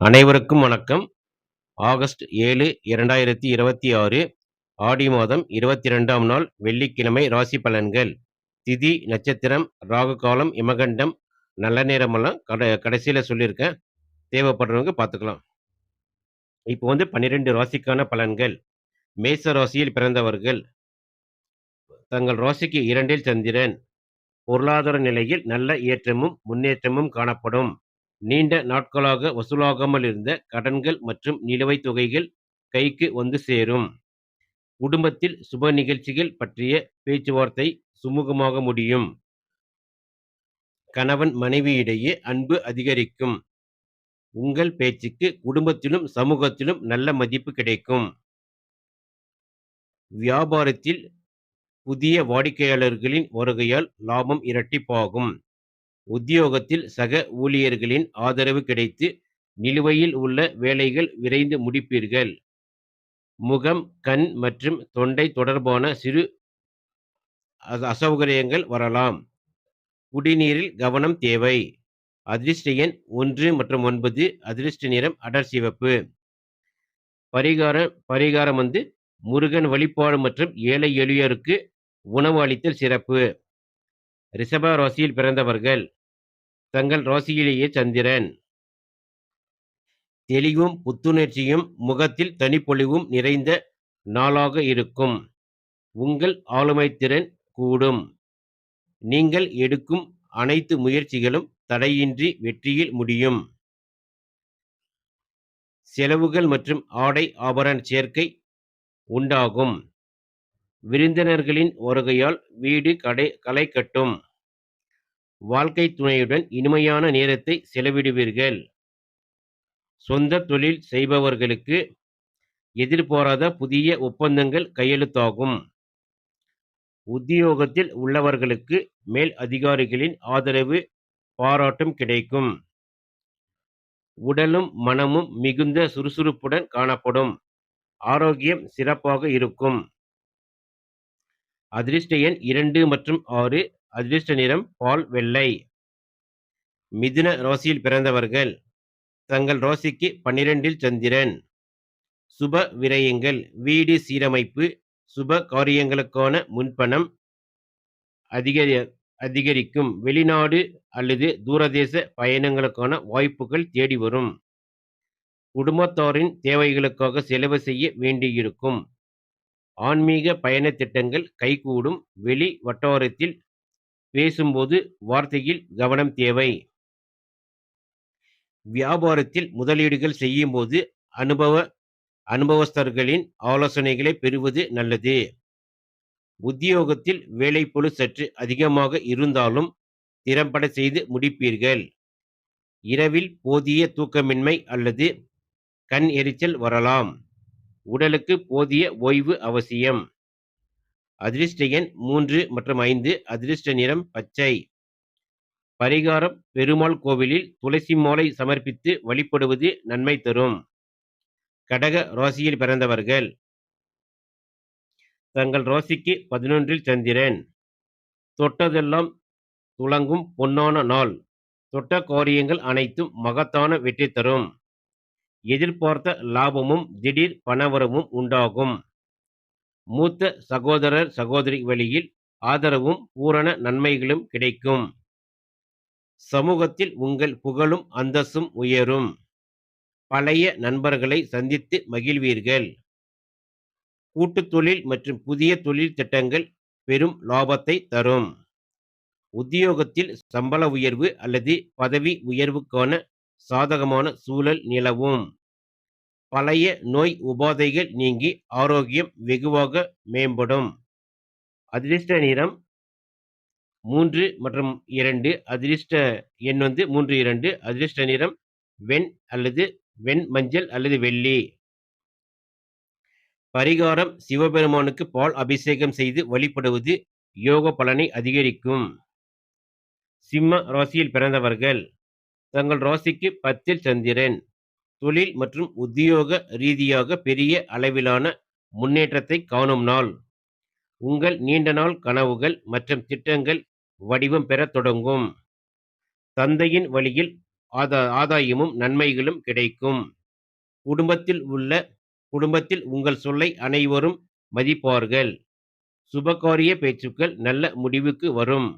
அனைவருக்கும் வணக்கம். ஆகஸ்ட் 7, 2026 ஆடி மாதம் 22ஆம் நாள் வெள்ளிக்கிழமை ராசி பலன்கள். திதி, நட்சத்திரம், ராகு காலம், யமகண்டம், நல்ல நேரமெல்லாம் கடைசியில சொல்லியிருக்கேன். தேவைப்படுறவங்க பார்த்துக்கலாம். இப்போ 12 ராசிக்கான பலன்கள். மேச ராசியில் பிறந்தவர்கள் தங்கள் ராசிக்கு 2ல் சந்திரன். பொருளாதார நிலையில் நல்ல ஏற்றமும் முன்னேற்றமும் காணப்படும். நீண்ட நாட்களாக வசூலாகாமல் இருந்த கடன்கள் மற்றும் நிலுவைத் தொகைகள் கைக்கு வந்து சேரும். குடும்பத்தில் சுப நிகழ்ச்சிகள் பற்றிய பேச்சுவார்த்தை சுமூகமாக முடியும். கணவன் மனைவியிடையே அன்பு அதிகரிக்கும். உங்கள் பேச்சுக்கு குடும்பத்திலும் சமூகத்திலும் நல்ல மதிப்பு கிடைக்கும். வியாபாரத்தில் புதிய வாடிக்கையாளர்களின் வருகையால் லாபம் இரட்டிப்பாகும். உத்தியோகத்தில் சக ஊழியர்களின் ஆதரவு கிடைத்து நிலுவையில் உள்ள வேலைகள் விரைந்து முடிப்பீர்கள். முகம், கண் மற்றும் தொண்டை தொடர்பான சிறு அசௌகரியங்கள் வரலாம். குடிநீரில் கவனம் தேவை. அதிர்ஷ்ட எண் 1 மற்றும் 9. அதிர்ஷ்ட நிறம் அடர் சிவப்பு. பரிகாரம் முருகன் வழிபாடு மற்றும் ஏழை எளியோருக்கு உணவு அளித்தல் சிறப்பு. ரிஷப ராசியில் பிறந்தவர்கள் தங்கள் ராசியிலேயே சந்திரன். தெளிவும் புத்துணர்ச்சியும் முகத்தில் தனிப்பொழிவும் நிறைந்த நாளாக இருக்கும். உங்கள் ஆளுமை திறன் கூடும். நீங்கள் எடுக்கும் அனைத்து முயற்சிகளும் தடையின்றி வெற்றியில் முடியும். செலவுகள் மற்றும் ஆடை ஆபரண சேர்க்கை உண்டாகும். விருந்தினர்களின் வருகையால் வீடு களை கட்டும். வாழ்க்கை துணையுடன் இனிமையான நேரத்தை செலவிடுவீர்கள். சொந்த தொழில் செய்பவர்களுக்கு எதிர்பாராத புதிய ஒப்பந்தங்கள் கையெழுத்தாகும். உத்தியோகத்தில் உள்ளவர்களுக்கு மேல் அதிகாரிகளின் ஆதரவு பாராட்டும் கிடைக்கும். உடலும் மனமும் மிகுந்த சுறுசுறுப்புடன் காணப்படும். ஆரோக்கியம் சிறப்பாக இருக்கும். அதிர்ஷ்ட எண் 2 மற்றும் 6. அதிர்ஷ்ட நிறம் பால் வெள்ளை. மிதுன ராசியில் பிறந்தவர்கள் தங்கள் ராசிக்கு 12ல் சந்திரன். சுப விரயங்கள், வீடு சீரமைப்பு, சுப காரியங்களுக்கான முன்பணம் அதிகரிக்கும். வெளிநாடு அல்லது தூரதேச பயணங்களுக்கான வாய்ப்புகள் தேடி வரும். குடும்பத்தாரின் தேவைகளுக்காக செலவு செய்ய வேண்டியிருக்கும். ஆன்மீக பயண திட்டங்கள் கைகூடும். வெளி வட்டாரத்தில் பேசும்போது வார்த்தையில் கவனம் தேவை. வியாபாரத்தில் முதலீடுகள் செய்யும்போது அனுபவஸ்தர்களின் ஆலோசனைகளை பெறுவது நல்லது. உத்தியோகத்தில் வேலைப்பளு சற்று அதிகமாக இருந்தாலும் திறம்பட செய்து முடிப்பீர்கள். இரவில் போதிய தூக்கமின்மை அல்லது கண் எரிச்சல் வரலாம். உடலுக்கு போதிய ஓய்வு அவசியம். அதிர்ஷ்ட எண் 3 மற்றும் 5. அதிர்ஷ்ட நிறம் பச்சை. பரிகாரம் பெருமாள் கோவிலில் துளசி மாலை சமர்ப்பித்து வழிபடுவது நன்மை தரும். கடக ராசியில் பிறந்தவர்கள் தங்கள் ராசிக்கு 11ல் சந்திரன். தொட்டதெல்லாம் துலங்கும் பொன்னான நாள். தொட்ட காரியங்கள் அனைத்தும் மகத்தான வெற்றி தரும். எதிர்பார்த்த லாபமும் திடீர் பணவரவும் உண்டாகும். மூத்த சகோதரர் சகோதரி வழியில் ஆதரவும் பூரண நன்மைகளும் கிடைக்கும். சமூகத்தில் உங்கள் புகழும் அந்தஸ்தும் உயரும். பழைய நண்பர்களை சந்தித்து மகிழ்வீர்கள். கூட்டுத் தொழில் மற்றும் புதிய தொழில் திட்டங்கள் பெரும் லாபத்தை தரும். உத்தியோகத்தில் சம்பள உயர்வு அல்லது பதவி உயர்வுக்கான சாதகமான சூழல் நிலவும். பழைய நோய் உபாதைகள் நீங்கி ஆரோக்கியம் வெகுவாக மேம்படும். அதிர்ஷ்ட நிறம் 3 மற்றும் 2. அதிர்ஷ்ட எண் 3, 2. அதிர்ஷ்ட நிறம் வெண் மஞ்சள் அல்லது வெள்ளி. பரிகாரம் சிவபெருமானுக்கு பால் அபிஷேகம் செய்து வழிபடுவது யோக பலனை அதிகரிக்கும். சிம்ம ராசியில் பிறந்தவர்கள் தங்கள் ராசிக்கு 10ல் சந்திரன். தொழில் மற்றும் உத்தியோக ரீதியாக பெரிய அளவிலான முன்னேற்றத்தை காணும் நாள். உங்கள் நீண்ட நாள் கனவுகள் மற்றும் திட்டங்கள் வடிவம் பெற தொடங்கும். தந்தையின் வழியில் ஆதாயமும் நன்மைகளும் கிடைக்கும். குடும்பத்தில் உங்கள் சொல்லை அனைவரும் மதிப்பார்கள். சுபகாரிய பேச்சுக்கள் நல்ல முடிவுக்கு வரும்.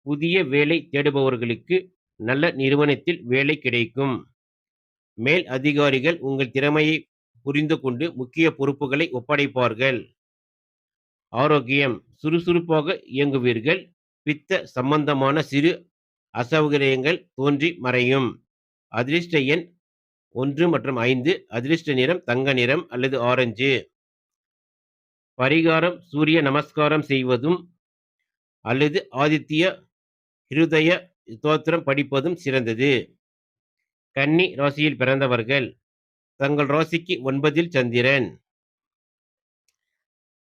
புதிய வேலை தேடுபவர்களுக்கு நல்ல நிறுவனத்தில் வேலை கிடைக்கும். மேல் அதிகாரிகள் உங்கள் திறமையை புரிந்து கொண்டு முக்கிய பொறுப்புகளை ஒப்படைப்பார்கள். ஆரோக்கியம் சுறுசுறுப்பாக இயங்குவீர்கள். பித்த சம்பந்தமான சிறு அசௌகரியங்கள் தோன்றி மறையும். அதிர்ஷ்ட எண் 1 மற்றும் 5. அதிர்ஷ்ட நிறம் தங்க நிறம் அல்லது ஆரஞ்சு. பரிகாரம் சூரிய நமஸ்காரம் செய்வதும் அல்லது ஆதித்ய ஹிருதய ஸ்தோத்திரம் படிப்பதும் சிறந்தது. கன்னி ராசியில் பிறந்தவர்கள். தங்கள் ராசிக்கு 9ல் சந்திரன்.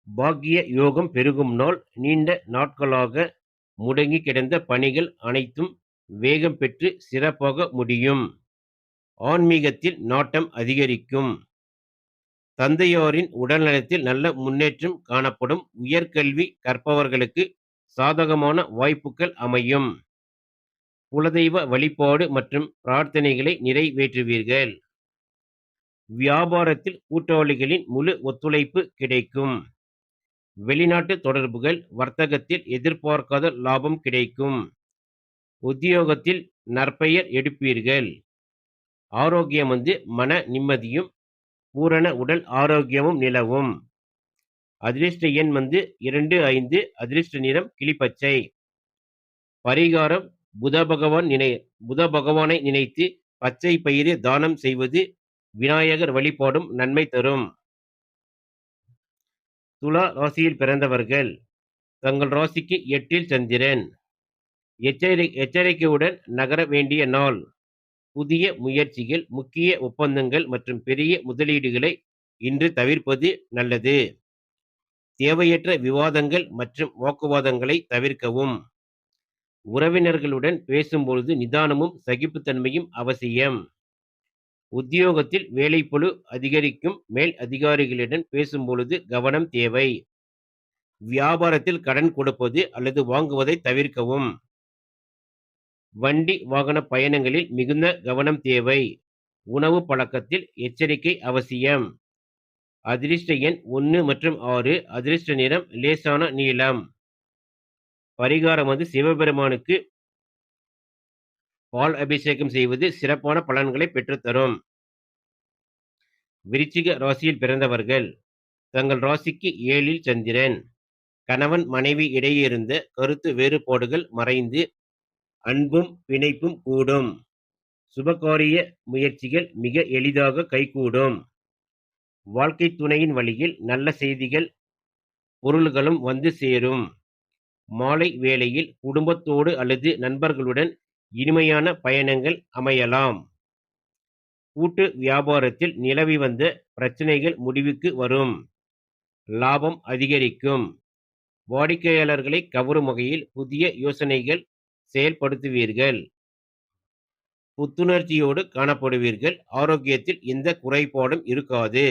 பாக்கிய யோகம் பெருகும் நாள். நீண்ட நாட்களாக முடங்கி கிடந்த பணிகள் அனைத்தும் வேகம் பெற்று சிறப்பாக முடியும். ஆன்மீகத்தில் நாட்டம் அதிகரிக்கும். தந்தையாரின் உடல்நலத்தில் நல்ல முன்னேற்றம் காணப்படும். உயர்கல்வி கற்பவர்களுக்கு சாதகமான வாய்ப்புகள் அமையும். குலதெய்வ வழிபாடு மற்றும் பிரார்த்தனைகளை நிறைவேற்றுவீர்கள். வியாபாரத்தில் கூட்டாளிகளின் முழு ஒத்துழைப்பு கிடைக்கும். வெளிநாட்டு தொடர்புகள், வர்த்தகத்தில் எதிர்பார்க்காத லாபம் கிடைக்கும். உத்தியோகத்தில் நற்பெயர் எடுப்பீர்கள். ஆரோக்கியம் மன நிம்மதியும் பூரண உடல் ஆரோக்கியமும் நிலவும். அதிர்ஷ்ட எண் 2, 5. அதிர்ஷ்ட நிறம் கிளிப்பச்சை. பரிகாரம் புத பகவானை நினைத்து பச்சை பயிறு தானம் செய்வது விநாயகர் வழிபாடும் நன்மை தரும். துலா ராசியில் பிறந்தவர்கள். தங்கள் ராசிக்கு 8ல் சந்திரன். எச்சரிக்கையுடன் நகர வேண்டிய நாள். புதிய முயற்சிகள், முக்கிய ஒப்பந்தங்கள் மற்றும் பெரிய முதலீடுகளை இன்று தவிர்ப்பது நல்லது. தேவையற்ற விவாதங்கள் மற்றும் வாக்குவாதங்களை தவிர்க்கவும். உறவினர்களுடன் பேசும்பொழுது நிதானமும் சகிப்புத்தன்மையும் அவசியம். உத்தியோகத்தில் வேலைப்பளு அதிகரிக்கும். மேல் அதிகாரிகளுடன் பேசும்பொழுது கவனம் தேவை. வியாபாரத்தில் கடன் கொடுப்பது அல்லது வாங்குவதை தவிர்க்கவும். வண்டி வாகன பயணங்களில் மிகுந்த கவனம் தேவை. உணவு பழக்கத்தில் எச்சரிக்கை அவசியம். அதிர்ஷ்ட எண் 1 மற்றும் 6. அதிர்ஷ்ட நிறம் லேசான நீலம். பரிகாரம் சிவபெருமானுக்கு பால் அபிஷேகம் செய்வது சிறப்பான பலன்களை பெற்றுத்தரும். விருச்சிக ராசியில் பிறந்தவர்கள். தங்கள் ராசிக்கு 7ல் சந்திரன். கணவன் மனைவி இடையே இருந்த கருத்து வேறுபாடுகள் மறைந்து அன்பும் பிணைப்பும் கூடும். சுபகாரிய முயற்சிகள் மிக எளிதாக கைகூடும். வாழ்க்கை துணையின் வழியில் நல்ல செய்திகள் பொருள்களும் வந்து சேரும். மாலை வேளையில் குடும்பத்தோடு அல்லது நண்பர்களுடன் இனிமையான பயணங்கள் அமையலாம். கூட்டு வியாபாரத்தில் நிலவி வந்த பிரச்சனைகள் முடிவுக்கு வரும். லாபம் அதிகரிக்கும். வாடிக்கையாளர்களை கவரும் வகையில் புதிய யோசனைகள் செயல்படுத்துவீர்கள். புத்துணர்ச்சியோடு காணப்படுவீர்கள். ஆரோக்கியத்தில் எந்த குறைபாடும் இருக்காது.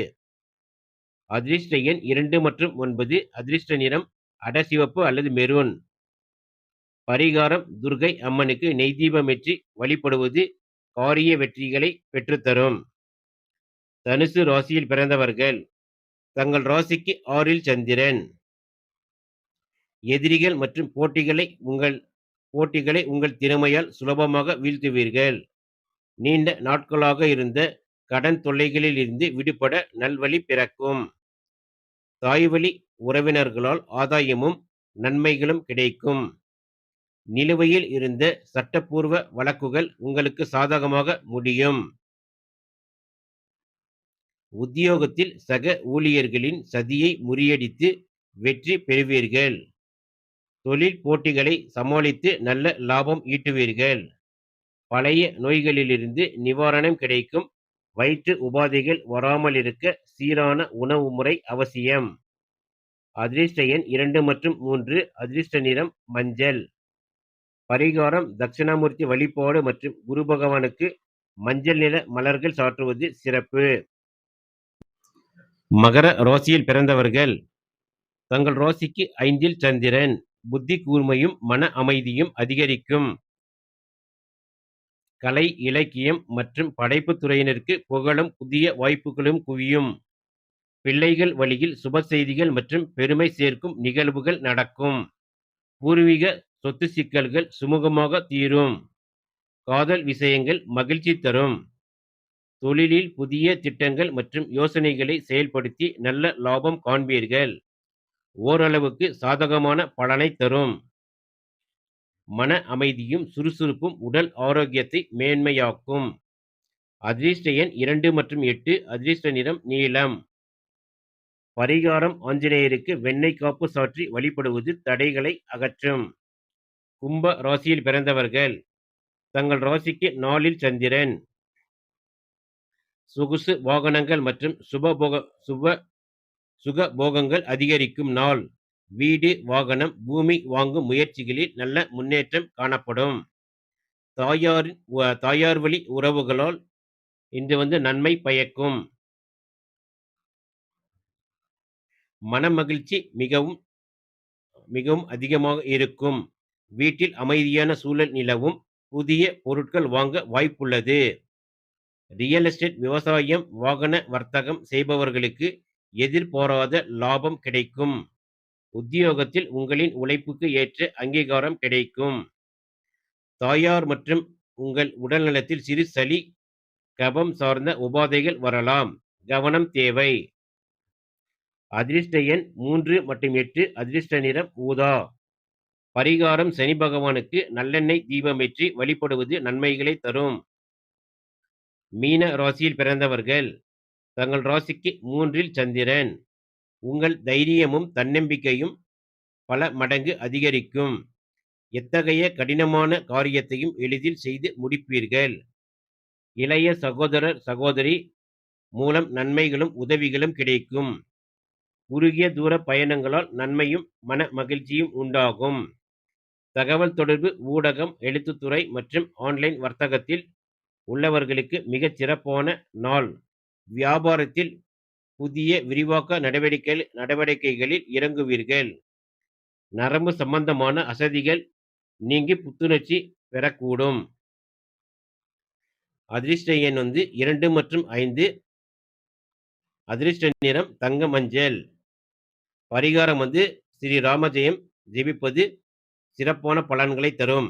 அதிர்ஷ்ட எண் 2 மற்றும் 9. அதிர்ஷ்ட நிறம் அடசிவப்பு அல்லது மெரூன். பரிகாரம் துர்கை அம்மனுக்கு நெய் தீபமேற்றி வழிபடுவது காரிய வெற்றிகளை பெற்றுத்தரும். தனுசு ராசியில் பிறந்தவர்கள். தங்கள் ராசிக்கு 6ல் சந்திரன். எதிரிகள் மற்றும் போட்டிகளை உங்கள் திறமையால் சுலபமாக வீழ்த்துவீர்கள். நீண்ட நாட்களாக இருந்த கடன் தொல்லைகளில் இருந்து விடுபட நல்வழி பிறக்கும். தாய்வழி உறவினர்களால் ஆதாயமும் நன்மைகளும் கிடைக்கும். நிலுவையில் இருந்த சட்டப்பூர்வ வழக்குகள் உங்களுக்கு சாதகமாக முடியும். உத்தியோகத்தில் சக ஊழியர்களின் சதியை முறியடித்து வெற்றி பெறுவீர்கள். தொழில் போட்டிகளை சமாளித்து நல்ல லாபம் ஈட்டுவீர்கள். பழைய நோய்களிலிருந்து நிவாரணம் கிடைக்கும். வயிற்று உபாதைகள் வராமல் இருக்க சீரான உணவு முறை அவசியம். அதிர்ஷ்ட எண் 2 மற்றும் 3. அதிர்ஷ்ட நிறம் மஞ்சள். பரிகாரம் தட்சிணாமூர்த்தி வழிபாடு மற்றும் குரு பகவானுக்கு மஞ்சள் நிற மலர்கள் சாற்றுவது சிறப்பு. மகர ராசியில் பிறந்தவர்கள். தங்கள் ராசிக்கு 5ல் சந்திரன். புத்தி கூர்மையும் மன அமைதியும் அதிகரிக்கும். கலை, இலக்கியம் மற்றும் படைப்புத் துறையினருக்கு புகழும் புதிய வாய்ப்புகளும் குவியும். பிள்ளைகள் வழியில் சுப செய்திகள் மற்றும் பெருமை சேர்க்கும் நிகழ்வுகள் நடக்கும். பூர்வீக சொத்து சிக்கல்கள் சுமூகமாக தீரும். காதல் விஷயங்கள் மகிழ்ச்சி தரும். தொழிலில் புதிய திட்டங்கள் மற்றும் யோசனைகளை செயல்படுத்தி நல்ல லாபம் காண்பீர்கள். ஓரளவுக்கு சாதகமான பலனை தரும். மன அமைதியும் சுறுசுறுப்பும் உடல் ஆரோக்கியத்தை மேன்மையாக்கும். அதிர்ஷ்ட எண் 2 மற்றும் 8. அதிர்ஷ்ட நிறம் நீலம். பரிகாரம்: ஆஞ்சநேயருக்கு வெண்ணெய் காப்பு சாற்றி வழிபடுவது தடைகளை அகற்றும். கும்ப ராசியில் பிறந்தவர்கள். தங்கள் ராசிக்கு 4ல் சந்திரன். சொகுசு வாகனங்கள் மற்றும் சுகபோகங்கள் அதிகரிக்கும் நாள். வீடு, வாகனம், பூமி வாங்கும் முயற்சிகளில் நல்ல முன்னேற்றம் காணப்படும். தாயார் வழி உறவுகளால் இன்று நன்மை பயக்கும். மனமகிழ்ச்சி மிகவும் மிகவும் அதிகமாக இருக்கும். வீட்டில் அமைதியான சூழல் நிலவும். புதிய பொருட்கள் வாங்க வாய்ப்புள்ளது. ரியல் எஸ்டேட், விவசாயம், வாகன வர்த்தகம் செய்பவர்களுக்கு எதிர்பாராத லாபம் கிடைக்கும். உத்தியோகத்தில் உங்களின் உழைப்புக்கு ஏற்ற அங்கீகாரம் கிடைக்கும். தாயார் மற்றும் உங்கள் உடல்நலத்தில் சிறு சளி, கபம் சார்ந்த உபாதைகள் வரலாம். கவனம் தேவை. அதிர்ஷ்ட எண் 3 மற்றும் 8. அதிர்ஷ்ட நிறம் ஊதா. பரிகாரம்: சனி பகவானுக்கு நல்லெண்ணெய் தீபமேற்றி வழிபடுவது நன்மைகளை தரும். மீன ராசியில் பிறந்தவர்கள். தங்கள் ராசிக்கு 3ல் சந்திரன். உங்கள் தைரியமும் தன்னம்பிக்கையும் பல மடங்கு அதிகரிக்கும். எத்தகைய கடினமான காரியத்தையும் எளிதில் செய்து முடிப்பீர்கள். இளைய சகோதரர், சகோதரி மூலம் நன்மைகளும் உதவிகளும் கிடைக்கும். குறுகிய தூர பயணங்களால் நன்மையும் மன மகிழ்ச்சியும் உண்டாகும். தகவல் தொடர்பு, ஊடகம், எழுத்துத்துறை மற்றும் ஆன்லைன் வர்த்தகத்தில் உள்ளவர்களுக்கு மிகச் சிறப்பான நாள். வியாபாரத்தில் புதிய விரிவாக்க நடவடிக்கைகளில் இறங்குவீர்கள். நரம்பு சம்பந்தமான அசதிகள் நீங்கி புத்துணர்ச்சி பெறக்கூடும். அதிர்ஷ்ட எண் 2 மற்றும் 5. அதிர்ஷ்ட நிறம் தங்க மஞ்சள். பரிகாரம் ஸ்ரீ ராமஜெயம் ஜெபிப்பது சிறப்பான பலன்களை தரும்.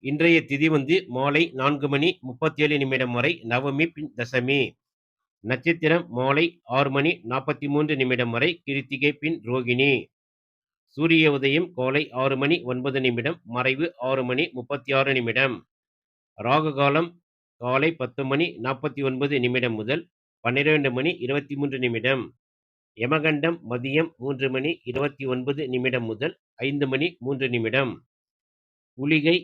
இன்றைய திதி மாலை 4:37 வரை நவமி பின் தசமி. நட்சத்திரம் மாலை 6:43 வரை கிருத்திகை பின் ரோகிணி. சூரிய உதயம் காலை 6:09, மறைவு 6:36. ராகு காலம் காலை 10:49 முதல் 12:23. யமகண்டம் மதியம் 3:29 முதல் 5:03. குளிகை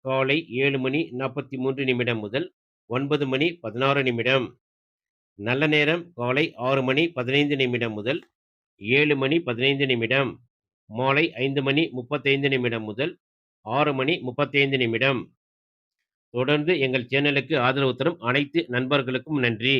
காலை 7:43 முதல் 9:16. நல்ல நேரம் காலை 6:15 முதல் 7:15. மாலை 5:35 முதல் 6:35. தொடர்ந்து எங்கள் சேனலுக்கு ஆதரவு தரும் அனைத்து நண்பர்களுக்கும் நன்றி.